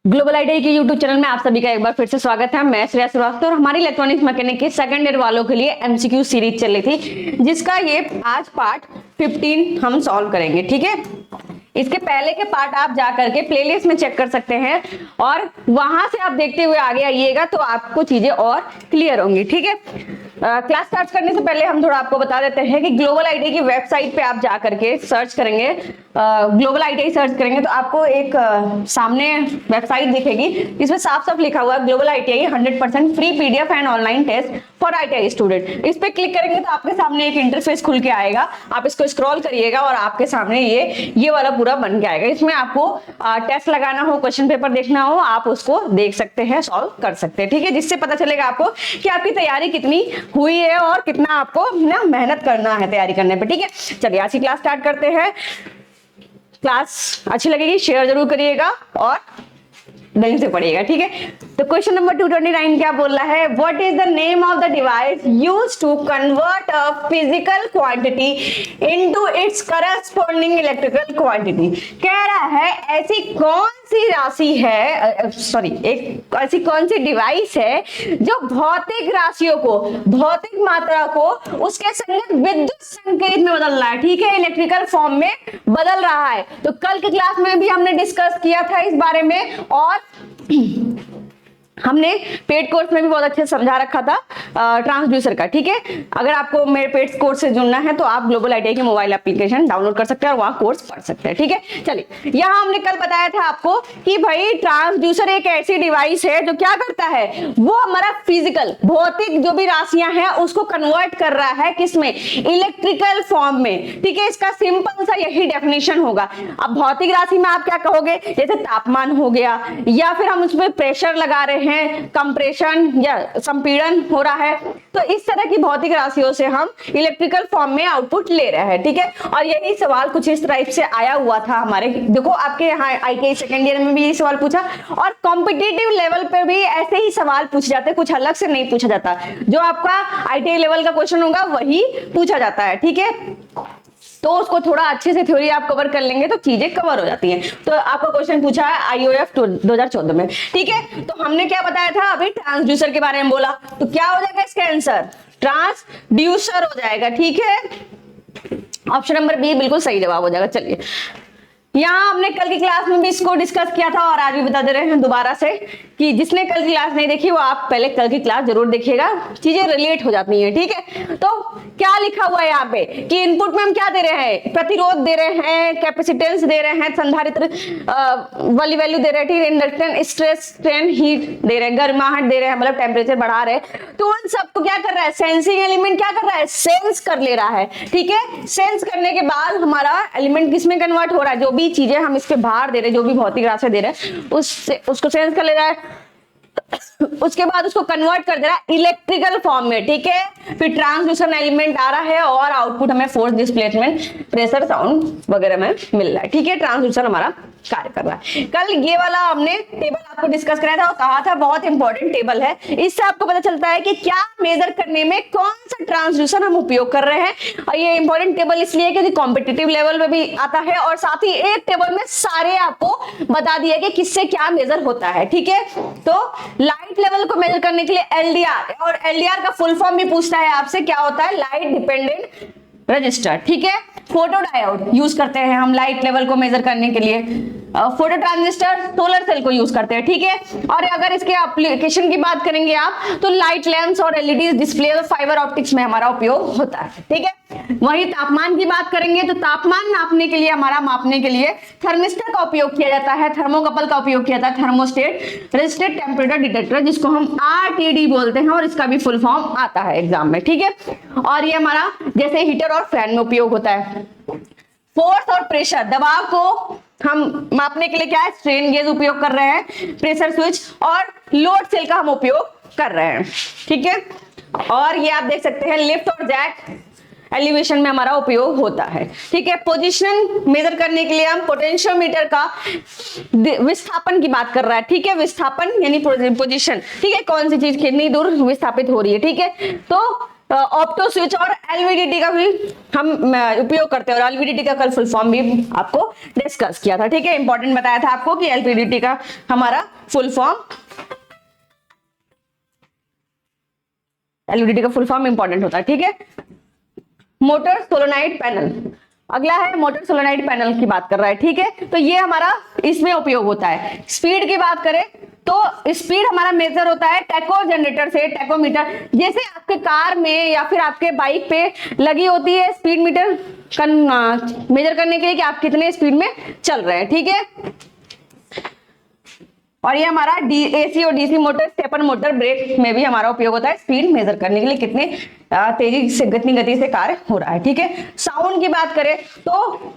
Global IT के YouTube channel में आप सभी का एक बार फिर से स्वागत है। मैं श्रेया श्रीवास्तव और हमारी इलेक्ट्रॉनिक्स मैकेनिक के सेकंड ईयर वालों के लिए एमसीक्यू सीरीज चल रही थी, जिसका ये आज पार्ट 15 हम सॉल्व करेंगे। ठीक है, इसके पहले के पार्ट आप जा करके प्लेलिस्ट में चेक कर सकते हैं और वहां से आप देखते हुए आगे आइएगा तो आपको चीजें और क्लियर होंगी। ठीक है, क्लास स्टार्ट करने से पहले हम थोड़ा आपको बता देते हैं कि ग्लोबल आईटी की वेबसाइट पे आप जा करके सर्च करेंगे, ग्लोबल आईटी सर्च करेंगे तो आपको एक सामने वेबसाइट दिखेगी जिसमें साफ साफ लिखा हुआ है global ITI 100% free PDF and online test for ITI student. इस पे क्लिक करेंगे तो आपके सामने एक इंटरफेस खुल के आएगा, आप इसको स्क्रॉल करिएगा और आपके सामने ये वाला पूरा बन के आएगा। इसमें आपको टेस्ट लगाना हो, क्वेश्चन पेपर देखना हो, आप उसको देख सकते हैं, सॉल्व कर सकते हैं। ठीक है, जिससे पता चलेगा आपको कि आपकी तैयारी कितनी हुई है और कितना आपको ना मेहनत करना है तैयारी करने पे। ठीक है, चलिए आज की क्लास स्टार्ट करते हैं। क्लास अच्छी लगेगी शेयर जरूर करिएगा और ढंग से पढ़िएगा। ठीक है, तो क्वेश्चन नंबर 229 क्या बोल रहा है? What is the name of the device used to convert a physical quantity into its corresponding electrical quantity. कह रहा है ऐसी कौन सी राशि है, एक ऐसी कौन सी डिवाइस है जो भौतिक राशियों को, भौतिक मात्रा को उसके संगत विद्युत संकेत में बदल रहा है। ठीक है, इलेक्ट्रिकल फॉर्म में बदल रहा है। तो कल के क्लास में भी हमने डिस्कस किया था इस बारे में और हमने पेड कोर्स में भी बहुत अच्छे से समझा रखा था ट्रांसड्यूसर का। ठीक है, अगर आपको मेरे पेड कोर्स से जुड़ना है तो आप ग्लोबल आईटीआई की मोबाइल एप्लीकेशन डाउनलोड कर सकते हैं और वहां कोर्स पढ़ सकते हैं। ठीक है, चलिए यहां हमने कल बताया था आपको कि भाई ट्रांसड्यूसर एक ऐसी डिवाइस है जो क्या करता है, वो हमारा फिजिकल भौतिक जो भी राशियां हैं उसको कन्वर्ट कर रहा है किसमें, इलेक्ट्रिकल फॉर्म में। ठीक है, इसका सिंपल सा यही डेफिनेशन होगा। अब भौतिक राशि में आप क्या कहोगे, जैसे तापमान हो गया या फिर हम उसमें प्रेशर लगा रहे हैं, कंप्रेशन या संपीड़न हो रहा है, तो इस तरह की भौतिक राशियों से हम इलेक्ट्रिकल फॉर्म में आउटपुट ले रहे हैं। ठीक है, और यही सवाल कुछ इस टाइप से आया हुआ था हमारे, देखो आपके यहाँ आईटीआई सेकेंड ईयर में भी ये सवाल पूछा और कॉम्पिटिटिव लेवल पे भी ऐसे ही सवाल पूछे जाते हैं, कुछ अलग से नहीं पूछा जाता। जो आपका आईटीआई लेवल का क्वेश्चन होगा वही पूछा जाता है। ठीक है, तो उसको थोड़ा अच्छे से थ्योरी आप कवर कर लेंगे तो चीजें कवर हो जाती हैं। तो आपका क्वेश्चन पूछा है आईओएफ 2014 में। ठीक है, तो हमने क्या बताया था अभी, ट्रांसड्यूसर के बारे में बोला, तो क्या हो जाएगा इसका आंसर, ट्रांसड्यूसर हो जाएगा। ठीक है, ऑप्शन नंबर बी बिल्कुल सही जवाब हो जाएगा। चलिए यहाँ हमने कल की क्लास में भी इसको डिस्कस किया था और आज भी बता दे रहे हैं दोबारा से कि जिसने कल की क्लास नहीं देखी वो आप पहले कल की क्लास जरूर देखिएगा, चीजें रिलेट हो जाती हैं। ठीक है, तो क्या लिखा हुआ है यहाँ पे कि इनपुट में हम क्या दे रहे हैं, प्रतिरोध दे रहे हैं, कैपेसिटेंस दे रहे हैं, संधारित्र वाली वैल्यू दे रहे हैं, ठीक है, इंडक्टेंस, स्ट्रेस, स्ट्रेन, हीट दे रहे हैं, गर्माहट दे रहे हैं, मतलब टेम्परेचर बढ़ा रहे हैं। तो उन सबको क्या कर रहा है, सेंसिंग एलिमेंट क्या कर रहा है, सेंस कर ले रहा है। ठीक है, सेंस करने के बाद हमारा एलिमेंट किसमें कन्वर्ट हो रहा है, जो भी चीजें हम इसके बाहर दे रहे हैं, जो भी भौतिक राशि दे रहे हैं उसको सेंस कर ले रहा है, उसके बाद उसको कन्वर्ट कर दे रहा है इलेक्ट्रिकल फॉर्म में। ठीक है, फिर ट्रांसड्यूसर एलिमेंट आ रहा है और आउटपुट हमें फोर्स, डिस्प्लेसमेंट, प्रेशर, साउंड वगैरह में मिल रहा है। ठीक है, ट्रांसड्यूसर हमारा कार्य कर रहा है। कल ये वाला हमने टेबल आपको डिस्कस कराया था और कहा था बहुत इंपॉर्टेंट टेबल है, इससे आपको पता चलता है कि क्या मेजर करने में कौन सा ट्रांसड्यूसर हम उपयोग कर रहे हैं। और ये इंपॉर्टेंट टेबल इसलिए क्योंकि कॉम्पिटिटिव लेवल में भी आता है और साथ ही एक टेबल में सारे आपको बता दिया कि किससे क्या मेजर होता है। ठीक है, तो लाइट लेवल को मेजर करने के लिए एलडीआर, और एलडीआर का फुल फॉर्म भी पूछता है आपसे, क्या होता है, लाइट डिपेंडेंट रजिस्टर। ठीक है, फोटो डायोड यूज करते हैं हम लाइट लेवल को मेजर करने के लिए, फोटो ट्रांजिस्टर सोलर सेल को यूज करते हैं। ठीक है, और अगर इसके एप्लीकेशन की बात करेंगे आप तो लाइट लैंप्स और एलईडी डिस्प्ले और फाइबर ऑप्टिक्स में हमारा उपयोग होता है। ठीक है, वही तापमान की बात करेंगे तो तापमान नापने के लिए, हमारा मापने के लिए थर्मिस्टर का उपयोग किया जाता है, थर्मोकपल का उपयोग किया जाता है, थर्मोस्टेट रेजिस्टेंट टेम्परेचर डिटेक्टर, जिसको हम आरटीडी बोलते हैं और इसका भी फुल फॉर्म आता है एग्जाम में। ठीक है, और ये हमारा जैसे हीटर और फैन में उपयोग होता है। फोर्स और प्रेशर, दबाव को हम मापने के लिए क्या है, स्ट्रेन गेज उपयोग कर रहे हैं, प्रेशर स्विच और लोड सेल का हम उपयोग कर रहे हैं। ठीक है, और ये आप देख सकते हैं लिफ्ट और जैक एलिवेशन में हमारा उपयोग होता है। ठीक है, पोजीशन मेजर करने के लिए हम पोटेंशियोमीटर का विस्थापन की बात कर रहा है। ठीक है, विस्थापन यानी पोजीशन। ठीक है, कौन सी चीज कितनी दूर विस्थापित हो रही है। ठीक है, तो ऑप्टो स्विच और एलवीडीटी का भी हम उपयोग करते हैं, और एलवीडीटी का कल फुल फॉर्म भी आपको डिस्कस किया था, ठीक है। इंपॉर्टेंट बताया था आपको कि एलवीडीटी का हमारा फुल फॉर्म, एलवीडीटी का फुल फॉर्म इंपॉर्टेंट होता है, ठीक है। मोटर सोलोनाइड पैनल, अगला है मोटर सोलोनाइड पैनल की बात कर रहा है, ठीक है। तो ये हमारा इसमें उपयोग होता है। स्पीड की बात करें तो स्पीड हमारा मेजर होता है टैको जनरेटर से, टैकोमीटर, जैसे आपके कार में या फिर आपके बाइक पे लगी होती है स्पीड मीटर मेजर करने के लिए कि आप कितने स्पीड में चल रहे हैं, ठीक है। और ये हमारा एसी और DC motor, stepper motor, brake में भी हमारा उपयोग होता है स्पीड मेजर करने के लिए, कितने तेजी से, कितनी गति से कार्य हो रहा है, ठीक है। साउंड की बात करें तो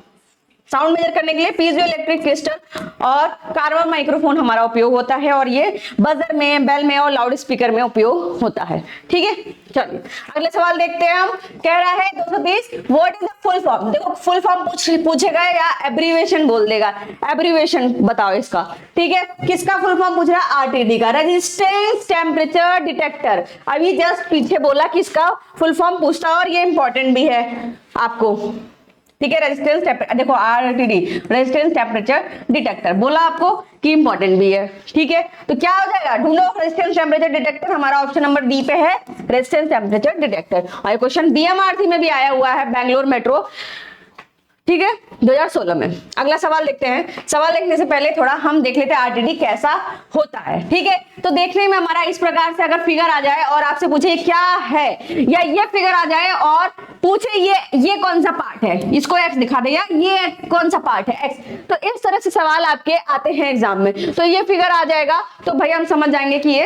साउंड मेजर करने के लिए पीजो इलेक्ट्रिक क्रिस्टल और कार्बन माइक्रोफोन हमारा उपयोग होता है, और ये बजर में, बेल में और लाउड स्पीकर में उपयोग होता है, ठीक है। चलिए अगले सवाल देखते हैं हम। कह रहा है 230 what is the full form. देखो फुल फॉर्म पूछेगा या एब्रीविएशन बोल देगा, एब्रीविएशन बताओ इसका, ठीक है। किसका फुल फॉर्म पूछ रहा है? आरटीडी का, रेजिस्टेंस टेम्परेचर डिटेक्टर। अभी जस्ट पीछे बोला कि इसका फुल फॉर्म पूछता है, और ये इंपॉर्टेंट भी है आपको, ठीक है। रेजिस्टेंस देखो आरटीडी, रेजिस्टेंस टेम्परेचर डिटेक्टर बोला आपको कि इंपॉर्टेंट भी है, ठीक है। तो क्या हो जाएगा? ढूंढो रेजिस्टेंस टेम्परेचर डिटेक्टर, हमारा ऑप्शन नंबर डी पे है रेजिस्टेंस टेम्परेचर डिटेक्टर। और ये क्वेश्चन बीएमआरसी में भी आया हुआ है, बैंगलोर मेट्रो, ठीक है, 2016 में। अगला सवाल देखते हैं। सवाल देखने से पहले थोड़ा हम देख लेते हैं आरटीडी कैसा होता है, ठीक है। तो देखने में हमारा इस प्रकार से अगर फिगर आ जाए और आपसे पूछे क्या है, या ये फिगर आ जाए और पूछे ये कौन सा पार्ट है, इसको एक्स दिखा दे, या ये कौन सा पार्ट है एक्स, तो इस तरह से सवाल आपके आते हैं एग्जाम में। तो ये फिगर आ जाएगा तो भाई हम समझ जाएंगे कि ये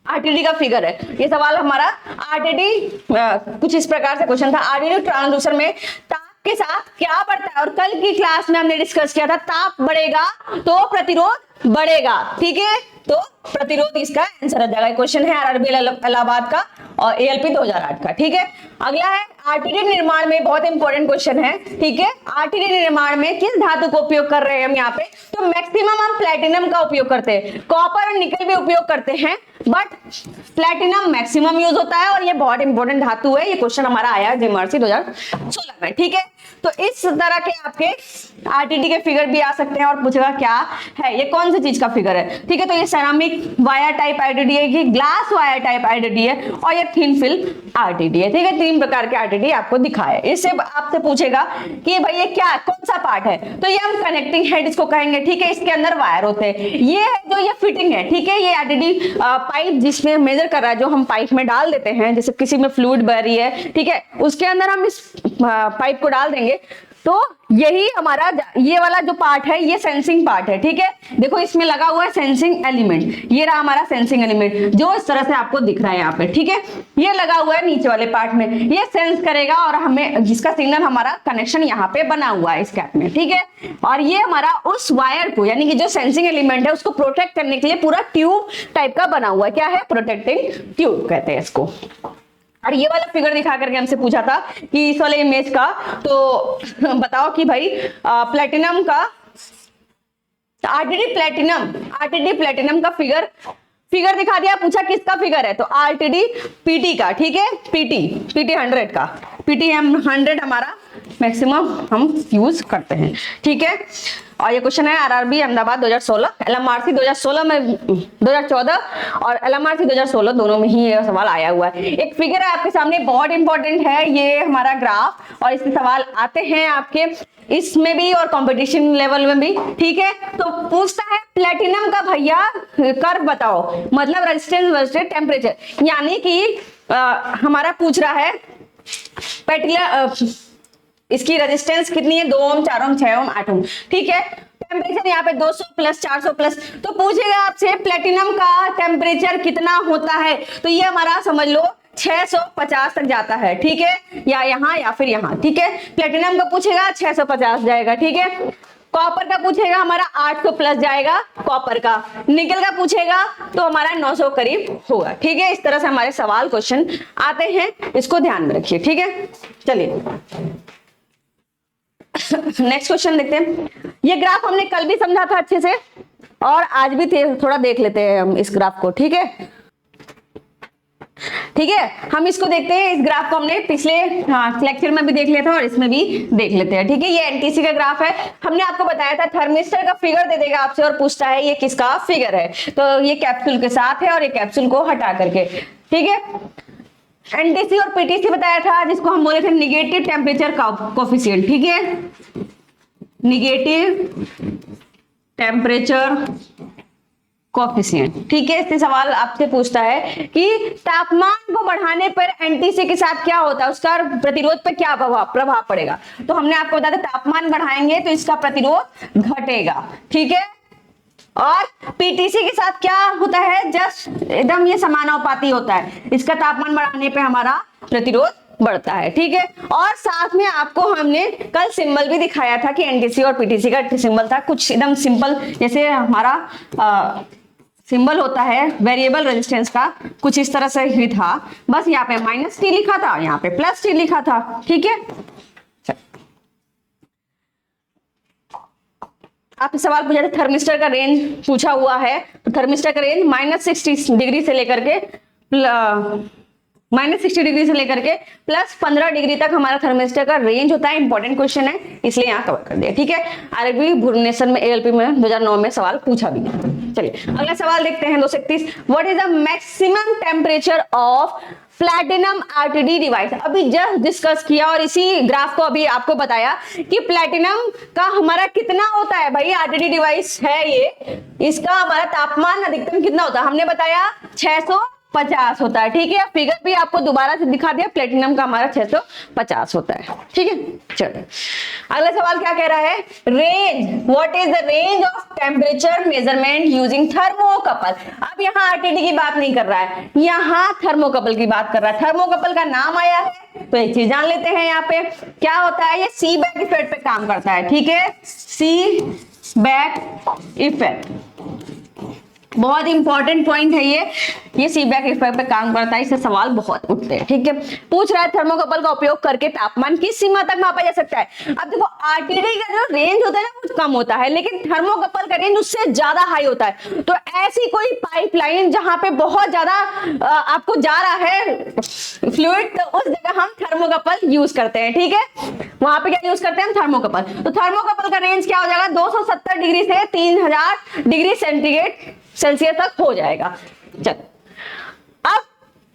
आरटीडी का फिगर है। ये सवाल हमारा आरटीडी कुछ इस प्रकार से क्वेश्चन था। आरटीडी ट्रांसड्यूसर में ताप के साथ क्या बढ़ता है, और कल की क्लास में हमने डिस्कस किया था ताप बढ़ेगा तो प्रतिरोध बढ़ेगा, ठीक है। तो प्रतिरोध इसका आंसर आ जाएगा। क्वेश्चन है आरआरबी इलाहाबाद का और एएलपी 2008 का, ठीक है। अगला है आरटीडी निर्माण में, बहुत इंपॉर्टेंट क्वेश्चन है, ठीक है। आरटीडी निर्माण में किस धातु को उपयोग कर रहे हैं हम यहाँ पे? तो मैक्सिमम हम प्लेटिनम का उपयोग करते हैं, कॉपर और निकल भी उपयोग करते हैं, बट प्लेटिनम मैक्सिमम यूज होता है, और ये बहुत इंपॉर्टेंट धातु है। ये क्वेश्चन हमारा आया है जेएमआरसी 2016 में, ठीक है। तो इस तरह के आपके आरटीडी के फिगर भी आ सकते हैं, और पूछेगा क्या है, ये कौन सी चीज का फिगर है, ठीक है। तो ये सेरामिक वायर टाइप आरटीडी है, कि ग्लास वायर टाइप आरटीडी है, और ये थिन फिल्म आरटीडी है, ठीक है। 3 प्रकार के आरटीडी आपको दिखाए। इससे आपसे पूछेगा कि भाई ये क्या है, कौन सा पार्ट है, तो ये हम कनेक्टिंग हेड इसको कहेंगे, ठीक है। इसके अंदर वायर होते हैं, ये है जो ये फिटिंग है, ठीक है। ये आरटीडी पाइप जिसमें मेजर कर रहा है, जो हम पाइप में डाल देते हैं, जैसे किसी में फ्लूइड बह रही है, ठीक है, उसके अंदर हम इस पाइप को डाल देंगे, तो यही हमारा ये वाला जो पार्ट है ये सेंसिंग पार्ट है, ठीक है। देखो इसमें लगा हुआ है सेंसिंग एलिमेंट, ये रहा हमारा सेंसिंग एलिमेंट जो इस तरह से आपको दिख रहा है यहाँ पे, ठीक है। ये लगा हुआ है नीचे वाले पार्ट में, ये सेंस करेगा और हमें जिसका सिग्नल हमारा कनेक्शन यहाँ पे बना हुआ है इस कैप में, ठीक है। और ये हमारा उस वायर को, यानी कि जो सेंसिंग एलिमेंट है उसको प्रोटेक्ट करने के लिए पूरा ट्यूब टाइप का बना हुआ है। क्या है? प्रोटेक्टिंग ट्यूब कहते हैं इसको। और ये वाला फिगर दिखा करके हमसे पूछा था कि इस वाले इमेज का, तो बताओ कि भाई प्लेटिनम का, आरटीडी प्लेटिनम का फिगर दिखा दिया, पूछा किसका फिगर है, तो आरटीडी पीटी का, ठीक है। पीटी 100 का, पीटी 100 हमारा मैक्सिमम हम यूज करते हैं, ठीक है। और ये क्वेश्चन है आरआरबी अहमदाबाद 2016, एलएमआरसी 2016 में, 2014 और एलएमआरसी 2016 दोनों में ही ये सवाल आया हुआ है। एक फिगर है आपके सामने, बहुत इंपॉर्टेंट है ये हमारा ग्राफ, और इससे सवाल आते हैं आपके इसमें भी और कंपटीशन लेवल में भी, ठीक है। तो पूछता है प्लेटिनम का भैया कर्व बताओ, मतलब रेजिस्टेंस वर्सेस टेम्परेचर, यानी कि हमारा पूछ रहा है इसकी रेजिस्टेंस कितनी है, 2 ओम, 4 ओम, 6 ओम, 8 ओम, ठीक है। टेम्परेचर यहाँ पे 200 प्लस 400 प्लस, तो पूछेगा आपसे प्लेटिनम का टेम्परेचर कितना होता है, तो ये हमारा समझ लो 650 तक जाता है, ठीक है, या यहाँ या फिर यहाँ, ठीक है। प्लेटिनम का पूछेगा 650 जाएगा, ठीक है। कॉपर का पूछेगा हमारा 800 प्लस जाएगा कॉपर का। निकल का पूछेगा तो हमारा 900 करीब होगा, ठीक है। इस तरह से हमारे सवाल क्वेश्चन आते हैं, इसको ध्यान में रखिए, ठीक है। चलिए नेक्स्ट क्वेश्चन देखते हैं। ये ग्राफ हमने कल भी समझा था अच्छे से, और आज भी थोड़ा देख लेते हैं हम इस ग्राफ को, ठीक है। ठीक है, हम इसको देखते हैं। इस ग्राफ को हमने पिछले लेक्चर में भी देख लिया था और इसमें भी देख लेते हैं। ठीक है, ये एनटीसी का ग्राफ है। हमने आपको बताया था थर्मिस्टर का फिगर दे देगा आपसे और पूछता है ये किसका फिगर है, तो ये कैप्सूल के साथ है और ये कैप्सूल को हटा करके। ठीक है, एनटीसी और पीटीसी बताया था, जिसको हम बोले थे निगेटिव टेम्परेचर कोफिशिएंट। ठीक है, निगेटिव टेम्परेचर कोफिशिएंट। ठीक है, इससे सवाल आपसे पूछता है कि तापमान को बढ़ाने पर एनटीसी के साथ क्या होता है, उसका प्रतिरोध पर क्या प्रभाव पड़ेगा। तो हमने आपको बताया तापमान बढ़ाएंगे तो इसका प्रतिरोध घटेगा। ठीक है, और पीटीसी के साथ क्या होता है, जस्ट एकदम ये समानुपाती होता है, इसका तापमान बढ़ाने पे हमारा प्रतिरोध बढ़ता है। ठीक है, और साथ में आपको हमने कल सिंबल भी दिखाया था कि एनटीसी और पीटीसी का सिंबल था कुछ एकदम सिंपल, जैसे हमारा सिंबल होता है वेरिएबल रेजिस्टेंस का, कुछ इस तरह से ही था, बस यहाँ पे माइनस टी लिखा था, यहाँ पे प्लस टी लिखा था। ठीक है, आपसे सवाल पूछा था थर्मिस्टर का रेंज पूछा हुआ है, तो थर्मिस्टर का रेंज -60 डिग्री से लेकर के -60 डिग्री से लेकर के +15 डिग्री तक हमारा थर्मिस्टर का रेंज होता है। इंपॉर्टेंट क्वेश्चन है, इसलिए यहाँ कवर कर दिया। ठीक है, आरबी भुवनेश्वर में एएलपी में 2009 में सवाल पूछा भी है। चलिए अगला सवाल देखते हैं 231। What is the maximum temperature of platinum RTD device. अभी जस्ट डिस्कस किया और इसी ग्राफ को अभी आपको बताया कि प्लैटिनम का हमारा कितना होता है। भाई आरटीडी डिवाइस है ये, इसका हमारा तापमान अधिकतम कितना होता है, हमने बताया 650 होता है। ठीक है, फिगर भी आपको दोबारा से दिखा दिया, प्लेटिनम का हमारा 650 होता है। ठीक है, चलो अगला सवाल क्या कह रहा है, range, what is the range of temperature measurement using thermocouple. अब यहाँ आरटीडी की बात नहीं कर रहा है, यहाँ थर्मोकपल की बात कर रहा है। थर्मोकपल का नाम आया है तो एक चीज जान लेते हैं, यहाँ पे क्या होता है, ये सी बैक इफेक्ट पे काम करता है। ठीक है, सी बैक इफेक्ट बहुत इंपॉर्टेंट पॉइंट है ये सीबैक इफेक्ट पे काम करता है, इससे सवाल बहुत उठते हैं। ठीक है, पूछ रहा है थर्मोकपल का उपयोग करके तापमान किस सीमा तक मापा जा सकता है। अब देखो आरटीडी का जो रेंज होता है ना वो कम होता है, लेकिन थर्मोकपल का रेंज उससे ज्यादा हाई होता है। तो ऐसी कोई पाइपलाइन जहां पे बहुत ज्यादा आपको जा रहा है फ्लूइड, तो उस जगह हम थर्मोकपल यूज करते हैं। ठीक है, वहां पे क्या यूज करते हैं, थर्मोकपल। तो थर्मोकपल का रेंज क्या हो जाएगा, 270 डिग्री से 3000 डिग्री सेल्सियस तक हो जाएगा। चल अब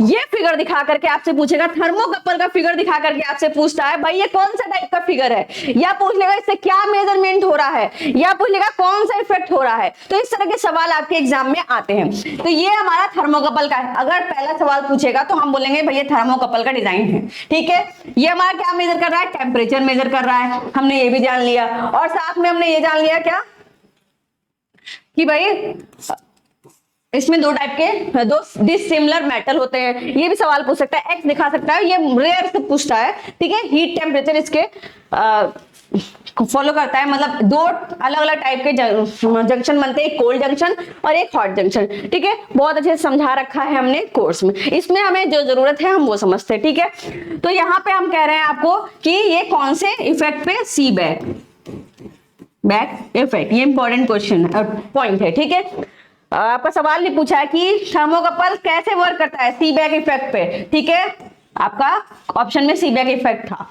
ये फिगर दिखा करके आपसे पूछेगा, थर्मोकपल का फिगर दिखा करके आपसे पूछता है भाई ये कौन सा टाइप का फिगर है, या पूछ लेगा इससे क्या मेजरमेंट हो रहा है, या पूछ लेगा कौन सा इफेक्ट हो रहा है। तो इस तरह के सवाल आपके एग्जाम में आते हैं। तो ये हमारा थर्मोकपल का है। अगर पहला सवाल पूछेगा तो हम बोलेंगे भैया थर्मोकपल का डिजाइन है। ठीक है, ये हमारा क्या मेजर कर रहा है, टेम्परेचर मेजर कर रहा है, हमने ये भी जान लिया। और साथ में हमने ये जान लिया क्या कि भाई इसमें दो टाइप के दो डिसिमिलर मेटल होते हैं। ये भी सवाल पूछ सकता है, एक्स दिखा सकता है, ये रेयर से पूछता है। ठीक है, हीट टेम्परेचर इसके फॉलो करता है, मतलब दो अलग अलग टाइप के जंक्शन बनते हैं, एक कोल्ड जंक्शन और एक हॉट जंक्शन। ठीक है, बहुत अच्छे से समझा रखा है हमने कोर्स में, इसमें हमें जो जरूरत है हम वो समझते हैं। ठीक है, तो यहाँ पे हम कह रहे हैं आपको कि ये कौन से इफेक्ट पे, सी बैक इफेक्ट, ये इंपॉर्टेंट क्वेश्चन पॉइंट है। ठीक है, आपका सवाल नहीं पूछा है कि थर्मोकपल कैसे वर्क करता है, सीबैक इफेक्ट पे। ठीक है, आपका ऑप्शन में सीबैक इफेक्ट था।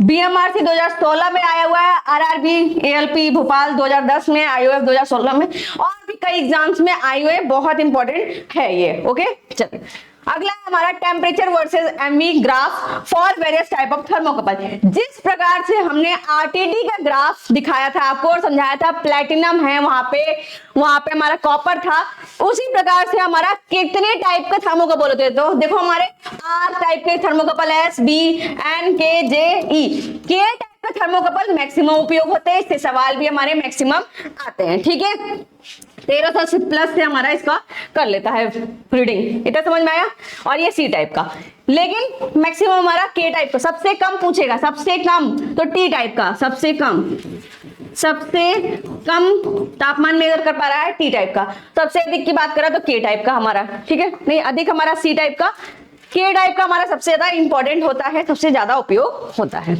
बीएमआरसी 2016 में आया हुआ है, आरआरबी एएलपी भोपाल 2010 में, आईओएफ 2016 में, और भी कई एग्जाम्स में आई हुए, बहुत इंपॉर्टेंट है ये। ओके, चलिए अगला हमारा temperature versus mV graph for various type of thermocouple. जिस प्रकार से हमने आरटीडी का ग्राफ दिखाया था आपको और समझाया था, प्लैटिनम है वहां पे हमारा कॉपर था, उसी प्रकार से हमारा कितने टाइप का थर्मोकपल होते हैं। तो देखो हमारे आर टाइप के थर्मोकपल, एस, बी, एन, के, जे, ई, के टाइप का थर्मोकपल मैक्सिमम उपयोग होते हैं, इससे सवाल भी हमारे मैक्सिमम आते हैं। ठीक है, 1300 प्लस से हमारा इसका कर लेता है रीडिंग, इतना समझ में आया। और ये सी टाइप का, लेकिन मैक्सिमम हमारा के टाइप का, सबसे कम पूछेगा, सबसे कम तो टी टाइप का, सबसे कम तापमान मेजर कर पा रहा है टी टाइप का, सबसे अधिक की बात करा तो के टाइप का हमारा। ठीक है, नहीं अधिक हमारा सी टाइप का, के टाइप का हमारा सबसे ज्यादा इंपॉर्टेंट होता है, सबसे ज्यादा उपयोग होता है।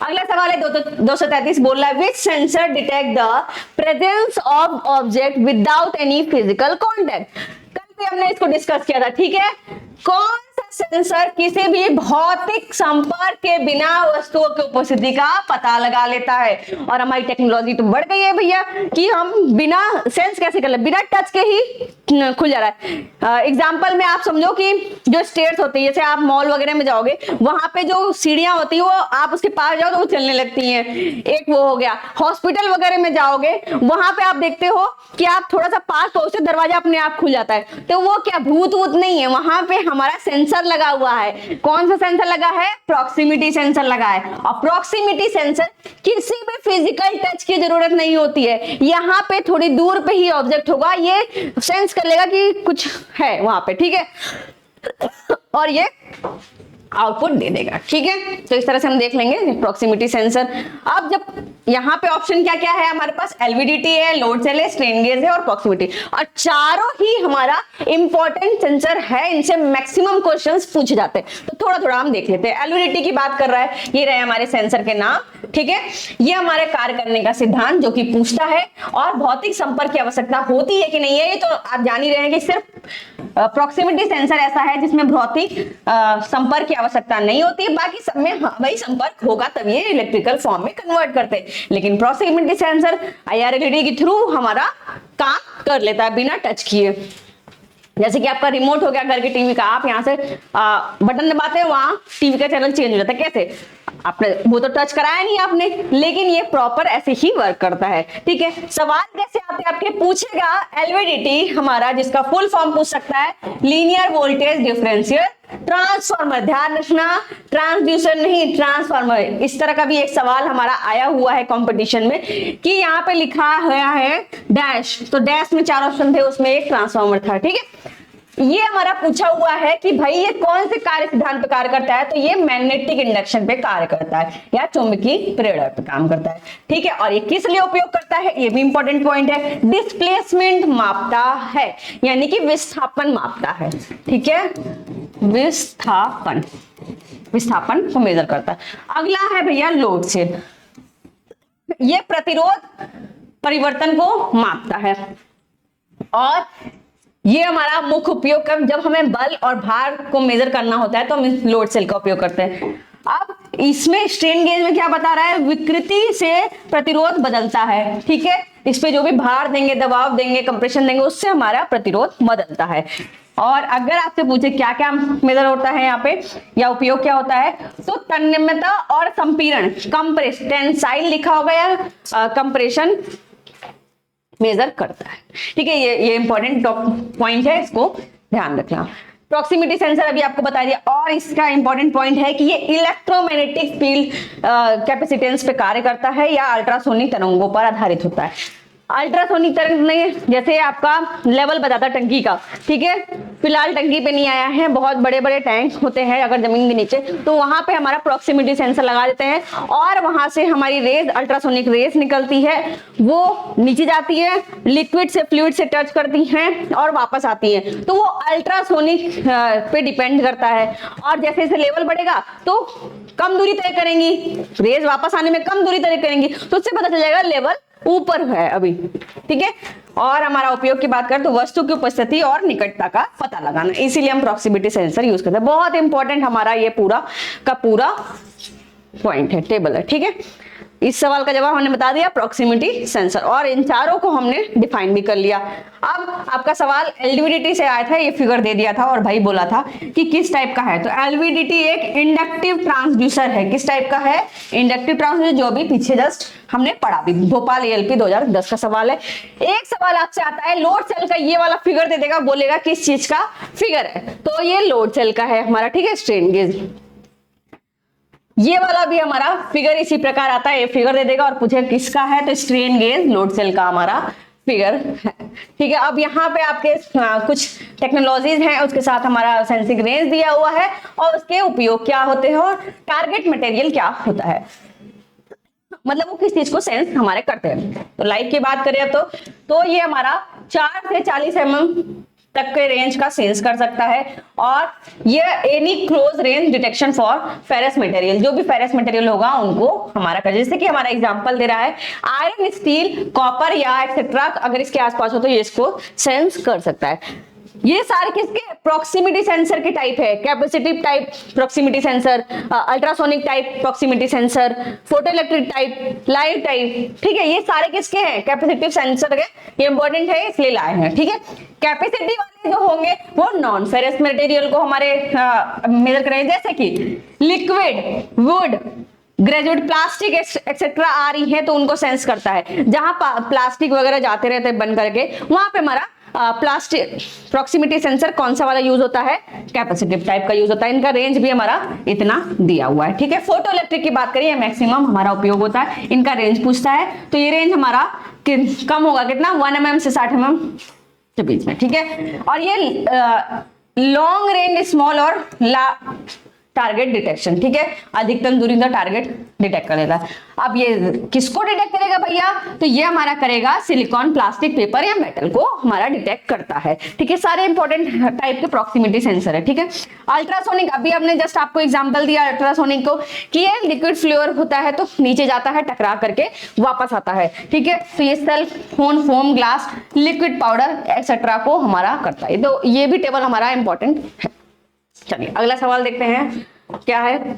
अगला सवाल है 233, बोल रहा है which sensor detect the presence of object without any physical contact. कल भी हमने इसको डिस्कस किया था। ठीक है, कौन सा सेंसर किसी भी भौतिक संपर्क के बिना वस्तुओं की उपस्थिति का पता लगा लेता है। और हमारी टेक्नोलॉजी तो बढ़ गई है भैया कि हम बिना सेंस कैसे कर ले, बिना टच के ही खुल जा रहा है। एग्जाम्पल में आप समझो कि जो स्टेयर्स होती है, जैसे आप मॉल वगैरह में जाओगे, वहां पे जो सीढ़ियां होती है वो आप उसके पास जाओ तो वो चलने लगती हैं, एक वो हो गया। हॉस्पिटल वगैरह में जाओगे, वहां पे आप देखते हो कि आप थोड़ा सा पास पहुंचते दरवाजा अपने आप खुल जाता है। तो वो क्या भूत वूत नहीं है, वहां पे हमारा सेंसर लगा हुआ है। कौन सा सेंसर लगा है? प्रॉक्सिमिटी सेंसर लगा है। और प्रॉक्सिमिटी सेंसर किसी भी फिजिकल टच की जरूरत नहीं होती है, यहाँ पे थोड़ी दूर पे ही ऑब्जेक्ट होगा, ये सेंस कर लेगा कि कुछ है वहां पे, ठीक है, और ये आउटपुट दे देगा, ठीक है। तो इस तरह से हम देख लेंगे प्रॉक्सिमिटी सेंसर। अब जब यहाँ पे ऑप्शन क्या क्या है हमारे पास, एलवीडीटी है, लोड सेल है, स्ट्रेन गेज है और प्रॉक्सिमिटी, और चारों ही हमारा इंपॉर्टेंट सेंसर है, इनसे मैक्सिमम क्वेश्चंस पूछे जाते हैं। तो थोड़ा थोड़ा हम देख लेते हैं। एलवीडीटी की बात कर रहा है, ये रहे हमारे सेंसर के नाम, ठीक है। ये हमारे कार्य करने का सिद्धांत जो कि पूछता है, और भौतिक संपर्क की आवश्यकता होती है कि नहीं है, ये तो आप जान ही रहे हैं कि सिर्फ प्रॉक्सिमिटी सेंसर ऐसा है जिसमें भौतिक संपर्क की आवश्यकता नहीं होती, बाकी सब में वही संपर्क होगा तब ये इलेक्ट्रिकल फॉर्म में कन्वर्ट करते हैं। लेकिन प्रॉक्सिमिटी सेंसर आईआरएलडी के थ्रू हमारा काम कर लेता है बिना टच किए। जैसे कि आपका रिमोट हो गया घर के टीवी का, आप यहाँ से बटन दबाते हैं, वहां टीवी का चैनल चेंज हो जाता है। कैसे? आपने वो तो टच कराया नहीं आपने, लेकिन ये प्रॉपर ऐसे ही वर्क करता है, ठीक है। सवाल कैसे आते हैं आपके, पूछेगा एलवीडीटी हमारा, जिसका फुल फॉर्म पूछ सकता है लीनियर वोल्टेज डिफरेंशियल ट्रांसफार्मर। ध्यान रखना, ट्रांसड्यूसर नहीं, ट्रांसफार्मर। इस तरह का भी एक सवाल हमारा आया हुआ है कंपटीशन में कि यहाँ पे लिखा गया है डैश, तो डैश में 4 ऑप्शन थे, उसमें एक ट्रांसफार्मर था, ठीक है। ये हमारा पूछा हुआ है कि भाई ये कौन से कार्य सिद्धांत पे कार्य करता है, तो ये मैग्नेटिक इंडक्शन पे कार्य करता है या चुंबकीय प्रेरण पे काम करता है, ठीक है। और ये किस लिए उपयोग करता है, ये भी इंपॉर्टेंट पॉइंट है। डिस्प्लेसमेंट मापता है, यानी कि विस्थापन मापता है, ठीक है। विस्थापन को मेजर करता है। अगला है भैया लोड सेल, ये प्रतिरोध परिवर्तन को मापता है, और ये हमारा मुख्य उपयोग कब, जब हमें बल और भार को मेजर करना होता है तो हम लोड सेल का उपयोग करते हैं। अब इसमें स्ट्रेन गेज में क्या बता रहा है, विकृति से प्रतिरोध बदलता है, ठीक है। इस पे जो भी भार देंगे, दबाव देंगे, कंप्रेशन देंगे, उससे हमारा प्रतिरोध बदलता है। और अगर आपसे पूछे क्या क्या मेजर होता है यहाँ पे या उपयोग क्या होता है, तो तन्यता और संपीड़न, कंप्रेस, टेंसाइल लिखा होगा या कंप्रेशन मेजर करता है, ठीक है। ये इंपॉर्टेंट पॉइंट है, इसको ध्यान रखना। प्रॉक्सिमिटी सेंसर अभी आपको बता दिया, और इसका इंपॉर्टेंट पॉइंट है कि ये इलेक्ट्रोमैग्नेटिक फील्ड कैपेसिटेंस पे कार्य करता है या अल्ट्रासोनिक तरंगों पर आधारित होता है। अल्ट्रासोनिक तरंग में जैसे आपका लेवल बताता टंकी का, ठीक है। फिलहाल टंकी पे नहीं आया है, बहुत बड़े बड़े टैंक होते हैं अगर जमीन के नीचे, तो वहां पे हमारा प्रॉक्सिमिटी सेंसर लगा देते हैं, और वहां से हमारी रेज, अल्ट्रासोनिक रेज निकलती है, वो नीचे जाती है, लिक्विड से फ्लूइड से टच करती हैं और वापस आती है। तो वो अल्ट्रासोनिक पे डिपेंड करता है, और जैसे जैसे लेवल बढ़ेगा तो कम दूरी तय करेंगी, रेज वापस आने में कम दूरी तय करेंगी, तो उससे पता चल जाएगा लेवल ऊपर है अभी, ठीक है। और हमारा उपयोग की बात करें तो वस्तु की उपस्थिति और निकटता का पता लगाना, इसीलिए हम प्रॉक्सिमिटी सेंसर यूज करते हैं। बहुत इंपॉर्टेंट हमारा ये पूरा का पूरा पॉइंट है, टेबल है, ठीक है। इस सवाल का जवाब हमने बता दिया, प्रॉक्सिमिटी सेंसर, और इन चारों को हमने डिफाइन भी कर लिया। अब आपका सवाल एलवीडीटी से आया था, ये फिगर दे दिया था और भाई बोला था कि किस टाइप का है, तो एलवीडीटी एक इंडक्टिव ट्रांसड्यूसर है। किस टाइप का है? इंडक्टिव ट्रांसड्यूसर, जो भी पीछे जस्ट हमने पढ़ा भी, भोपाल एएलपी 2010 का सवाल है। एक सवाल आपसे आता है लोड सेल का, ये वाला फिगर दे देगा, बोलेगा किस चीज का फिगर है, तो ये लोड सेल का है हमारा, ठीक है। स्ट्रेन गेज, ये वाला भी हमारा फिगर इसी प्रकार आता है, ये फिगर दे देगा और पूछेगा किसका है, तो स्ट्रेन गेज लोड सेल का हमारा फिगर है, ठीक है। अब यहाँ पे आपके कुछ टेक्नोलॉजीज हैं, उसके साथ हमारा सेंसिंग रेंज दिया हुआ है, और उसके उपयोग क्या होते हैं, और टारगेट मटेरियल क्या होता है, मतलब वो किस चीज को सेंस हमारे करते हैं। तो लाइट की बात करें तो ये हमारा 4 से 40 mm तक के रेंज का सेंस कर सकता है, और ये any close range detection for ferrous material, जो भी फेरस मटेरियल होगा उनको हमारा कर, जैसे कि हमारा एग्जांपल दे रहा है आयरन, स्टील, कॉपर या एक्सेट्रा, अगर इसके आसपास हो तो ये इसको सेंस कर सकता है। ये सारे किसके प्रॉक्सिमिटी सेंसर के टाइप है, capacitive type proximity sensor, ultrasonic type proximity sensor, photoelectric type, live type, ठीक है, ये सारे किसके हैं कैपेसिटिव सेंसर के, ये इंपॉर्टेंट है इसलिए लाए हैं, ठीक है। कैपेसिटी वाले जो होंगे वो नॉन फेरस मटेरियल को हमारे मेजर करेंगे, जैसे कि liquid, wood, graduate, plastic etcetera आ रही है तो उनको सेंस करता है। जहां प्लास्टिक वगैरह जाते रहते हैं बन करके, वहां पे हमारा प्लास्टिक प्रॉक्सिमिटी सेंसर कौन सा वाला यूज होता है, कैपेसिटिव टाइप का यूज होता है। इनका रेंज भी हमारा इतना दिया हुआ है, ठीक है। फोटो इलेक्ट्रिक की बात करिए, मैक्सिमम हमारा उपयोग होता है, इनका रेंज पूछता है तो ये रेंज हमारा कम होगा, कितना 1 mm से 60 mm के बीच में, ठीक है। और ये लॉन्ग रेंज, स्मॉल और टारगेट डिटेक्शन, ठीक है, अधिकतम दूरी का टारगेट डिटेक्ट कर लेता है। अब ये किसको डिटेक्ट करेगा भैया, तो ये हमारा करेगा सिलिकॉन, प्लास्टिक, पेपर या मेटल को हमारा डिटेक्ट करता है, ठीक है। सारे इंपॉर्टेंट टाइप के प्रॉक्सिमिटी सेंसर है, ठीक है। अल्ट्रासोनिक, अभी हमने जस्ट आपको एग्जांपल दिया अल्ट्रासोनिक को कि ये लिक्विड फ्लूइड होता है तो नीचे जाता है, टकरा करके वापस आता है, ठीक है। तो ये cell phone, foam, glass, liquid powder etcetera को हमारा करता है। तो ये भी टेबल हमारा इंपॉर्टेंट है। चलिए अगला सवाल देखते हैं क्या है।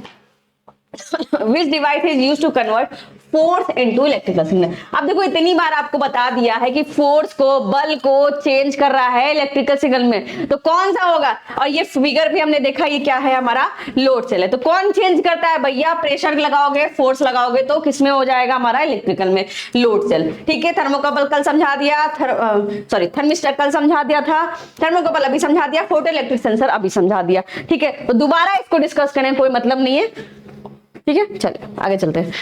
Which device is used to convert force into electrical signal? अब देखो इतनी बार आपको बता दिया है कि फोर्स को, बल को चेंज कर रहा है इलेक्ट्रिकल सिग्नल में, तो कौन सा होगा। और ये फिगर भी हमने देखा, ये क्या है हमारा लोड सेल है। तो कौन चेंज करता है भैया, प्रेशर लगाओगे, फोर्स लगाओगे तो किसमें हो जाएगा हमारा इलेक्ट्रिकल में, लोड सेल, ठीक है। थर्मोकपल कल समझा दिया, थर्मिस्टर कल समझा दिया था, थर्मोकपल अभी समझा दिया, फोटो इलेक्ट्रिक सेंसर अभी समझा दिया, ठीक है। तो दोबारा इसको डिस्कस करने कोई मतलब नहीं है, ठीक है। चलिए आगे चलते हैं।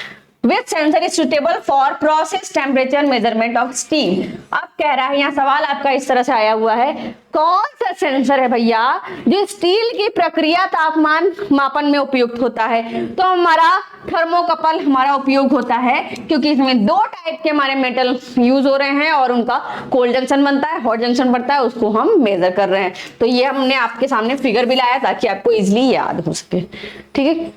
Which sensor is suitable for process temperature measurement of steam? अब कह रहा है यहाँ सवाल आपका इस तरह से आया हुआ है, कौन सा सेंसर है भैया जो स्टील की प्रक्रिया तापमान मापन में उपयुक्त होता है। तो हमारा थर्मोकपल हमारा उपयोग होता है, क्योंकि इसमें दो टाइप के हमारे मेटल यूज हो रहे हैं और उनका कोल्ड जंक्शन बनता है, हॉट जंक्शन बनता है, उसको हम मेजर कर रहे हैं। तो ये हमने आपके सामने फिगर भी लाया ताकि आपको इजिली याद हो सके, ठीक है।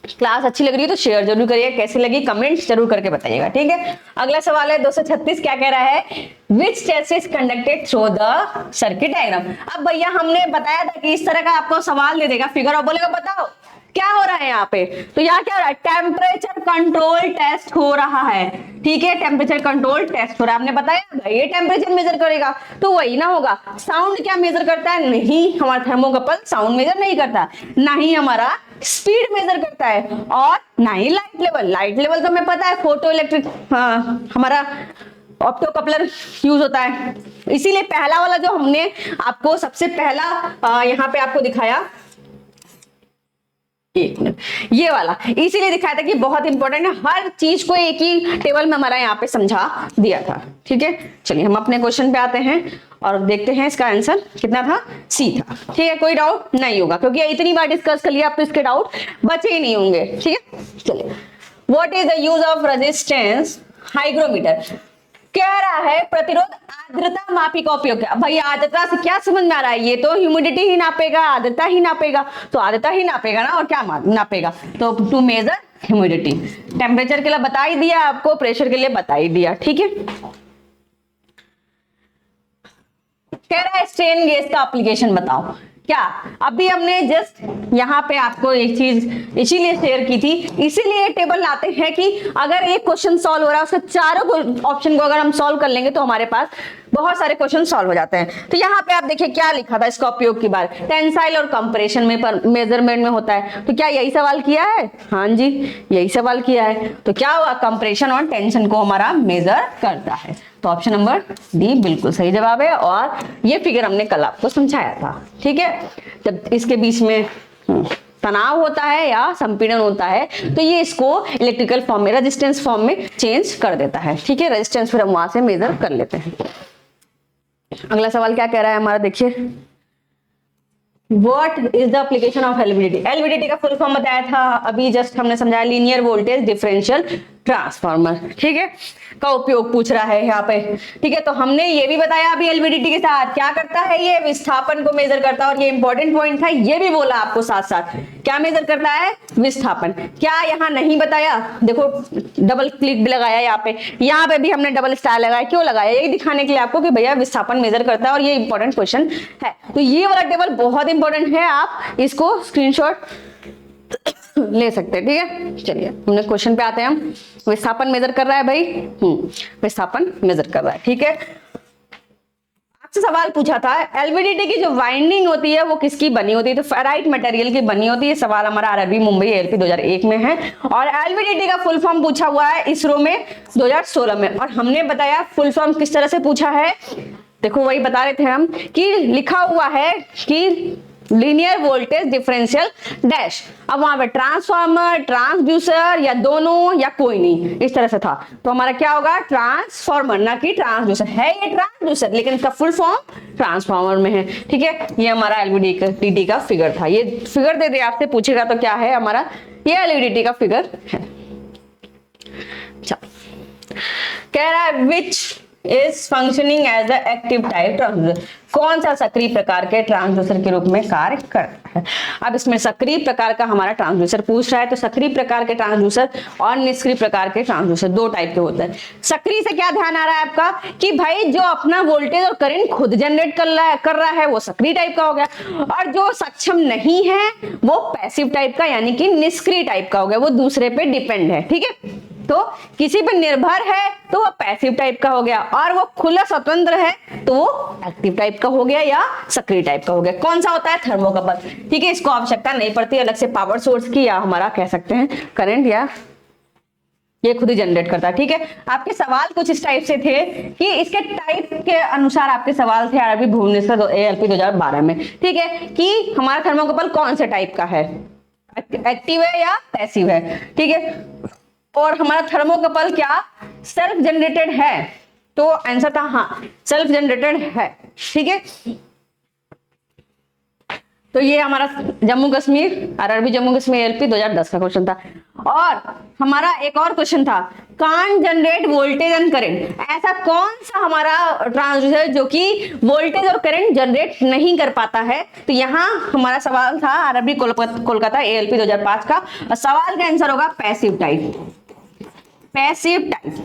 क्लास अच्छी लग रही है तो शेयर जरूर करिए, कैसी लगी कमेंट्स जरूर करके बताइएगा, ठीक है। अगला सवाल है 236, क्या कह रहा है, which test is conducted through the circuit diagram. अब भैया हमने बताया था कि इस तरह का आपको सवाल दे देगा फिगर और बोलेगा बताओ क्या हो रहा है यहाँ पे। तो यहाँ क्या हो रहा है, टेम्परेचर कंट्रोल टेस्ट हो रहा है, ठीक है, टेम्परेचर कंट्रोल टेस्ट हो रहा है। हमने बताया ये टेम्परेचर मेजर करेगा तो वही ना होगा। साउंड क्या मेजर करता है, नहीं, हमारा थर्मोकपल साउंड मेजर नहीं करता, ना ही हमारा स्पीड मेजर करता है, और ना ही लाइट लेवल। लाइट लेवल तो हमें पता है फोटो इलेक्ट्रिक हमारा ऑप्टोकपलर यूज होता है। इसीलिए पहला वाला जो हमने आपको सबसे पहला यहाँ पे आपको दिखाया, एक मिनट, ये वाला इसीलिए दिखाया था कि बहुत इंपॉर्टेंट है, हर चीज को एक ही टेबल में हमारा यहाँ पे समझा दिया था, ठीक है। चलिए हम अपने क्वेश्चन पे आते हैं और देखते हैं इसका आंसर कितना था, सी था, ठीक है। कोई डाउट नहीं होगा क्योंकि इतनी बार डिस्कस कर लिया, अब तो इसके डाउट बचे ही नहीं होंगे, ठीक है। चलिए, what is the use of resistance hygrometer. कह रहा है प्रतिरोध आर्द्रता मापी का उपयोग है। भाई आर्द्रता से क्या समझ में आ रहा है, ये तो ह्यूमिडिटी ही नापेगा, आर्द्रता ही नापेगा, तो आर्द्रता ही नापेगा ना, और क्या नापेगा, तो टू मेजर ह्यूमिडिटी। टेम्परेचर के लिए बता ही दिया आपको, प्रेशर के लिए बता ही दिया, ठीक है। कह रहा है स्ट्रेन गेज का एप्लीकेशन बताओ। क्या अभी हमने जस्ट यहाँ पे आपको एक चीज इसीलिए शेयर की थी, इसीलिए टेबल लाते हैं कि अगर एक क्वेश्चन सॉल्व हो रहा है उसके चारों ऑप्शन को अगर हम सॉल्व कर लेंगे तो हमारे पास बहुत सारे क्वेश्चन सॉल्व हो जाते हैं। तो यहाँ पे आप देखिए क्या लिखा था इसका उपयोग की बात, टेंसाइल और कंप्रेशन में मेजरमेंट में होता है। तो क्या यही सवाल किया है, हाँ जी यही सवाल किया है। तो क्या हुआ, कंप्रेशन और टेंशन को हमारा मेजर करता है। तो ऑप्शन नंबर डी बिल्कुल सही जवाब है, और ये फिगर हमने कल आपको समझाया था, ठीक है। जब इसके बीच में तनाव होता है या संपीड़न होता है तो ये इसको इलेक्ट्रिकल फॉर्म में, रेजिस्टेंस फॉर्म में चेंज कर देता है, ठीक है। रेजिस्टेंस फिर हम वहां से मेजर कर लेते हैं। अगला सवाल क्या कह रहा है हमारा, देखिए, What is the application of LVDT? LVDT का फुल फॉर्म बताया था अभी जस्ट हमने समझाया, लीनियर वोल्टेज डिफरेंशियल ट्रांसफार्मर, ठीक है, का उपयोग पूछ रहा है यहाँ पे, ठीक है। तो हमने ये भी बताया अभी एलवीडीटी के साथ क्या करता है, ये विस्थापन को मेजर करता है, और ये इंपॉर्टेंट पॉइंट था, ये भी बोला आपको साथ साथ क्या मेजर करता है, विस्थापन। क्या यहाँ नहीं बताया, देखो डबल क्लिक भी लगाया यहाँ पे भी हमने डबल स्टार लगाया, क्यों लगाया, यही दिखाने के लिए आपको कि भैया विस्थापन मेजर करता है और ये इंपॉर्टेंट क्वेश्चन है। तो ये वाला टेबल बहुत इंपॉर्टेंट है, आप इसको स्क्रीनशॉट ले सकते हैं, ठीक है। चलिए हमने क्वेश्चन पे आते हैं, हम विस्थापन मेजर कर रहा है भाई, विस्थापन मेजर कर रहा है, ठीक है। आपसे सवाल पूछा था एलवीडीटी की जो वाइंडिंग होती है वो किसकी बनी होती है, तो फेराइट मटेरियल की बनी होती है। सवाल हमारा आरआरबी मुंबई एएलपी 2001 में है, और एलवीडीटी का फुल फॉर्म पूछा हुआ है इसरो में 2016 में, और हमने बताया फुल फॉर्म किस तरह से पूछा है, देखो वही बता रहे थे हम कि लिखा हुआ है कि लीनियर वोल्टेज डिफरेंशियल डैश। अब वहां पे ट्रांसफार्मर, ट्रांसड्यूसर या दोनों या कोई नहीं, इस तरह से था, तो हमारा क्या होगा, ट्रांसफार्मर, ना कि ट्रांसड्यूसर। है ये ट्रांसड्यूसर लेकिन इसका फुल फॉर्म ट्रांसफार्मर में है, ठीक है। ये हमारा एलवीडीटी का फिगर था, ये फिगर दे दे आपसे पूछेगा तो क्या है हमारा, ये एलवीडीटी का फिगर है। कह रहा है which is functioning as a active type transducer, कौन सा सक्रिय प्रकार के ट्रांसड्यूसर के रूप में कार्य करता है। अब इसमें सक्रिय प्रकार का हमारा ट्रांसड्यूसर पूछ रहा है, तो सक्रिय प्रकार के ट्रांसड्यूसर और निष्क्रिय प्रकार के ट्रांसड्यूसर दो टाइप के होते हैं। सक्रिय से क्या ध्यान आ रहा है आपका कि भाई जो अपना वोल्टेज और करंट खुद जनरेट कर रहा है वो सक्रिय टाइप का हो गया, और जो सक्षम नहीं है वो पैसिव टाइप का यानी कि निष्क्रिय टाइप का हो गया, वो दूसरे पे डिपेंड है, ठीक है। तो किसी पर निर्भर है तो वो पैसिव टाइप का हो गया, और वो खुला स्वतंत्र है तो वो एक्टिव टाइप का हो गया या सक्रिय टाइप का हो गया। कौन सा होता है, थर्मोकपल, ठीक है। इसको आवश्यकता नहीं पड़ती अलग से पावर सोर्स की, या हमारा कह सकते हैं करंट, या ये खुद ही जनरेट करता है, ठीक है। आपके सवाल कुछ इस टाइप से थे कि इसके टाइप के अनुसार आपके सवाल थे आरआरबी भुवनेश्वर एएलपी 2012 में, ठीक है, कि हमारा थर्मोकपल कौन से टाइप का है, एक्टिव है या पैसिव है, ठीक है। और हमारा थर्मोकपल क्या सेल्फ जनरेटेड है, तो आंसर था हाँ सेल्फ जनरेटेड है, ठीक है। तो ये हमारा जम्मू कश्मीर आरआरबी जम्मू कश्मीर एएलपी 2010 का क्वेश्चन था। और हमारा एक और क्वेश्चन था can't generate voltage and current, ऐसा कौन सा हमारा ट्रांसड्यूसर जो कि वोल्टेज और करंट जनरेट नहीं कर पाता है। तो यहाँ हमारा सवाल था आरआरबी कोलकाता एएलपी 2005 का, और सवाल का आंसर होगा पैसिव टाइप, पैसिव टाइप,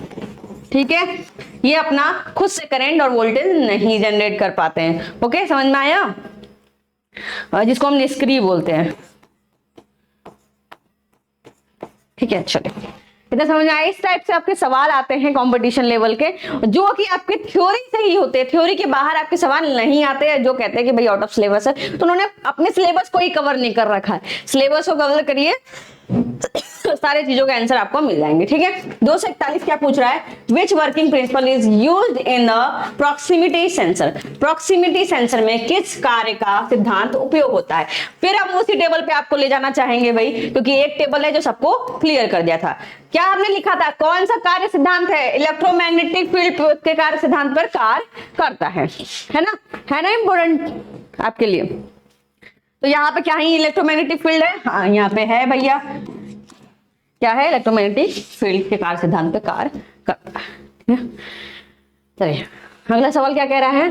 ठीक है। ये अपना खुद से करंट और वोल्टेज नहीं जनरेट कर पाते हैं, ओके, समझ में आया, जिसको हम निष्क्रिय बोलते हैं, ठीक है। चलिए इतना समझ में आया। इस टाइप से आपके सवाल आते हैं कंपटीशन लेवल के, जो कि आपके थ्योरी से ही होते हैं, थ्योरी के बाहर आपके सवाल नहीं आते हैं, जो कहते हैं कि भाई आउट ऑफ सिलेबस है, तो उन्होंने अपने सिलेबस को ही कवर नहीं कर रखा है। सिलेबस को कवर करिए, सारे चीजों के आंसर आपको मिल जाएंगे, ठीक है। 241 क्या पूछ रहा है, which working principle is used in the proximity sensor, proximity sensor में किस कार्य का सिद्धांत उपयोग होता है। फिर हम उसी टेबल पे आपको ले जाना चाहेंगे भाई, क्योंकि एक टेबल है जो सबको क्लियर कर दिया था। क्या हमने लिखा था, कौन सा कार्य सिद्धांत है, इलेक्ट्रोमैग्नेटिक फील्ड के कार्य सिद्धांत पर कार्य करता है ना, है ना इंपोर्टेंट आपके लिए। तो यहाँ पे क्या है, इलेक्ट्रोमैग्नेटिक फील्ड है, हाँ यहाँ पे है भैया, क्या है, इलेक्ट्रोमैग्नेटिक फील्ड के कार्य सिद्धांत पे कार्य करता है। चलिए अगला सवाल क्या कह रहा है,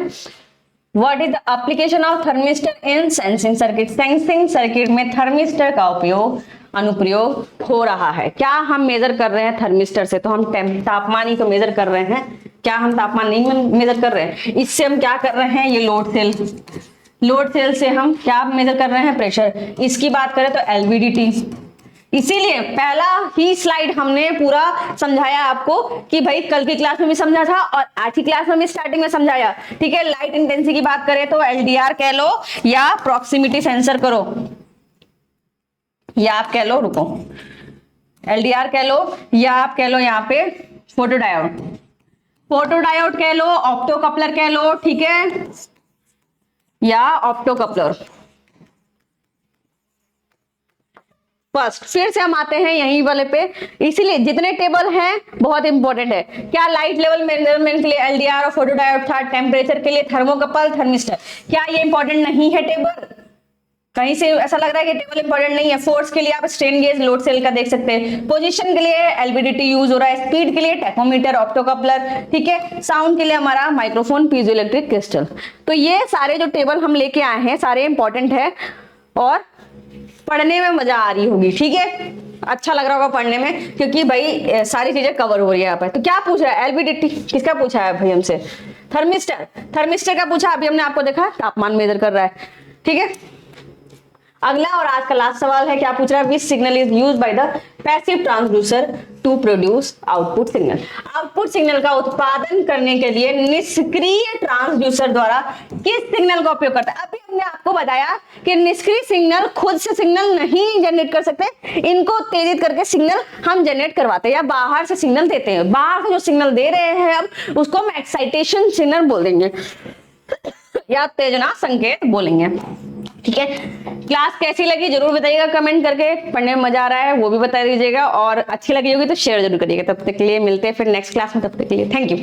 what is the application of thermistor in sensing circuit, sensing circuit में थर्मिस्टर का उपयोग अनुप्रयोग हो रहा है। क्या हम मेजर कर रहे हैं थर्मिस्टर से, तो हम तापमान ही तो मेजर कर रहे हैं, क्या हम तापमान नहीं मेजर कर रहे हैं। इससे हम क्या कर रहे हैं, ये लोड सेल, लोड सेल से हम क्या मेजर कर रहे हैं, प्रेशर। इसकी बात करें तो एलवीडीटी, इसीलिए पहला ही स्लाइड हमने पूरा समझाया आपको कि भाई कल की क्लास में भी समझा था और आज की क्लास में भी स्टार्टिंग में समझाया, ठीक है। लाइट इंटेंसिटी की बात करें तो एलडीआर कह लो या प्रॉक्सिमिटी सेंसर करो, या आप कह लो, रुको, एलडीआर कह लो या आप कह लो यहाँ पे फोटोडायोड, फोटोडायोड कह लो, ऑप्टोकपलर कह लो, ठीक है, या ऑप्टोकपलर। फर्स्ट फिर से हम आते हैं यहीं वाले पे, इसीलिए जितने टेबल हैं बहुत इंपॉर्टेंट है। क्या लाइट लेवल मेजरमेंट के लिए एलडीआर और फोटोडायोड था, टेम्परेचर के लिए थर्मोकपल, थर्मिस्टर, क्या ये इंपॉर्टेंट नहीं है टेबल, कहीं से ऐसा लग रहा है कि टेबल इंपॉर्टेंट नहीं है। फोर्स के लिए आप स्ट्रेन गेज लोड सेल का देख सकते हैं, पोजीशन के लिए एलवीडीटी यूज हो रहा है, स्पीड के लिए टैकोमीटर ऑप्टोकपलर, ठीक है, साउंड के लिए हमारा माइक्रोफोन पीजोइलेक्ट्रिक क्रिस्टल। तो ये सारे जो टेबल हम लेके आए हैं सारे इंपॉर्टेंट है और पढ़ने में मजा आ रही होगी, ठीक है, अच्छा लग रहा होगा पढ़ने में क्योंकि भाई सारी चीजें कवर हो रही है यहाँ पर। तो क्या पूछ रहा है एलवीडीटी, किसका पूछा है भाई हमसे, थर्मिस्टर, थर्मिस्टर का पूछा, अभी हमने आपको देखा तापमान मेजर कर रहा है, ठीक है। अगला और आज का लास्ट सवाल है, क्या पूछ रहा है, which signal is used by the passive transducer to produce output signal. Output signal का उत्पादन करने के लिए निष्क्रिय ट्रांसड्यूसर द्वारा किस सिग्नल का उपयोग करता है। अभी हमने आपको बताया कि निष्क्रिय सिग्नल खुद से सिग्नल नहीं जनरेट कर सकते, इनको उत्तेजित करके सिग्नल हम जनरेट करवाते हैं या बाहर से सिग्नल देते हैं। बाहर से जो सिग्नल दे रहे हैं हम उसको हम एक्साइटेशन सिग्नल बोल देंगे या उत्तेजना संकेत बोलेंगे, ठीक है। क्लास कैसी लगी जरूर बताइएगा कमेंट करके, पढ़ने में मजा आ रहा है वो भी बता दीजिएगा और अच्छी लगी होगी तो शेयर जरूर करिएगा। तब तक के लिए मिलते हैं फिर नेक्स्ट क्लास में, तब तक के लिए थैंक यू।